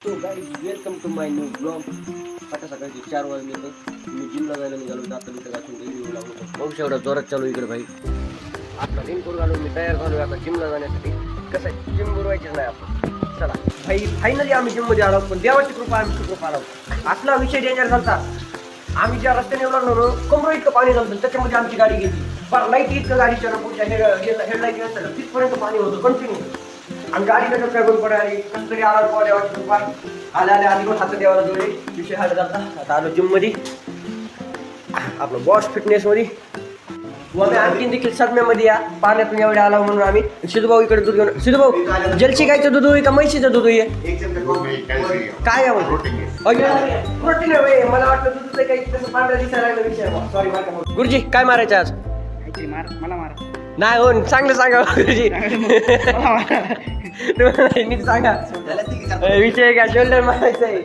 So guys welcome to my new blog. आता सकाळची 4 वाजले तर मी जिमला जायला निघालो. आता मी घासून व्हिडिओ लावलो. पाऊस एवढा जोरात चालू इकडे भाई. आता रेनकोट घालून मी तयार झालो आता जिमला जाण्यासाठी. कसं आहे जिम बुडवायचीच नाही आपण. चला भाई फायनली आम्ही जिममध्ये आलो. पण देवाची कृपा आम्ही कृपा आलो. असला विषय डेंजर झाला. आम्ही ज्या रस्त्याने येऊ लागलो कमरो इतकं पाणी झालं त्याच्यामध्ये आमची गाडी गेली. पण लाईट इतकं गाडीच्या पुढच्या हेडलाईट असतं तिथपर्यंत पाणी होतं कंटिन्यू. आणि गाडी कसं काय बंद पडाली कसं तरी आला बाबा देवाची कृपा. आल्या आधी पण हात देवाला जोडले विषय हा जाता. आता आलो जिममध्ये आपलं बॉस फिटनेसमध्ये. आम्ही आणखीन देखील सदम्यामध्ये या पाण्यातून एवढे आला म्हणून आम्ही सिद्धूभाऊ इकडे दूध घेऊन. सिद्धूभाऊ जलशी गायचं दूध होई का म्हैशीचं दूध होई काय आहे प्रोटीन आहे. मला वाटतं दूध काही तसं पांढऱ्या दिसायला लागलं विषय. सॉरी गुरुजी काय मारायचं आज मला मार नाही हो चांगलं सांगा गुरुजी. नीट सांगा विषय का शोल्डर मारायचं आहे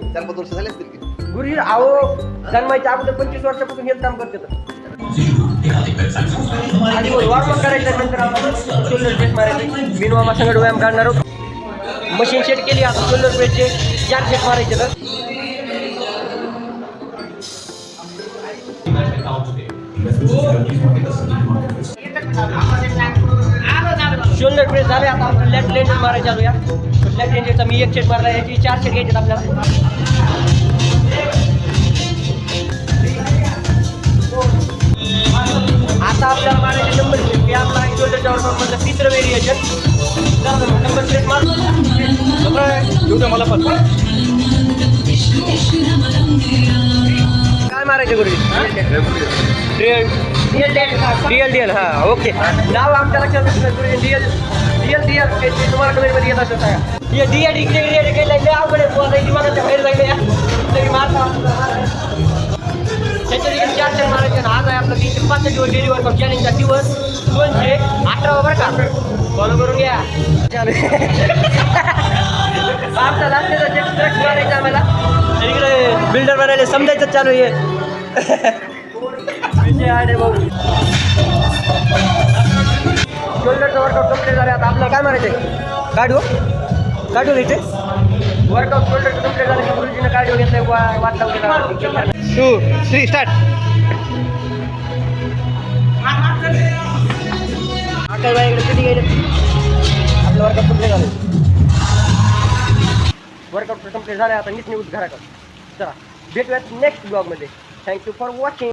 गुरुजी. अहो जन्माच्या अगोदर 25 वर्षापासून हेच काम करते. आधी वॉर्मअप करायचं नंतर आपण शोल्डर प्रेस मारायचे. बिनवामा सगळं व्यायाम काढणार आहोत. मशीन सेट केली आता शोल्डर प्रेसचे 4 सेट मारायचे. तर शोल्डर प्रेस झाले. आता आपण लेफ्ट लेंज मारायचे आलो. या लेफ्ट लेंजचा मी 1 सेट मारला. याची 4 सेट घ्यायचे आपल्याला. आता आपल्याला मारायचे नंबर प्लेस. हे आपला शोल्डरच्या वर्कआउटमधलं 3रं व्हेरिएशन. नंबर प्लेस मार मला पण काय मारायचे गुरुजी. DL हां ओके. नाव आमच्या लक्षात गुरुजी DL तुम्हाला कमेंटमध्ये येत असं सांगा. हे DL इकडे गेलं अवघड दिमागाच्या बाहेर जायला तरी मारता. त्याच्या 4 सेट मारायचे. आज आहे आपलं 305 दिवस डेली वर्कआउट चॅलेंजचा दिवस 218 बरं का. फॉलो करून घ्या. आमचा रात्रीचा ट्रक मारायचा आम्हाला. इकडे बिल्डर बनायला समजायचं चालू आहे. विषय आहे भाऊ. शोल्डरचं वर्कआउट कम्प्लीट झालं. आता आपल्याला काय मारायचं आहे काढू घ्यायचे. वर्कआउट शोल्डरचं कम्प्लीट झालं की गुरुजीनं कार्डिओ घेतलं. वाट लावून 2, 3 स्टार्ट. कधी गेलं आपलं वर्कआउट कम्प्लीट झालं. वर्कआउट कम्प्लीट झालं. आता नीट न्यूज घराकडे. चला भेटूयात नेक्स्ट ब्लॉगमध्ये. Thank you for watching.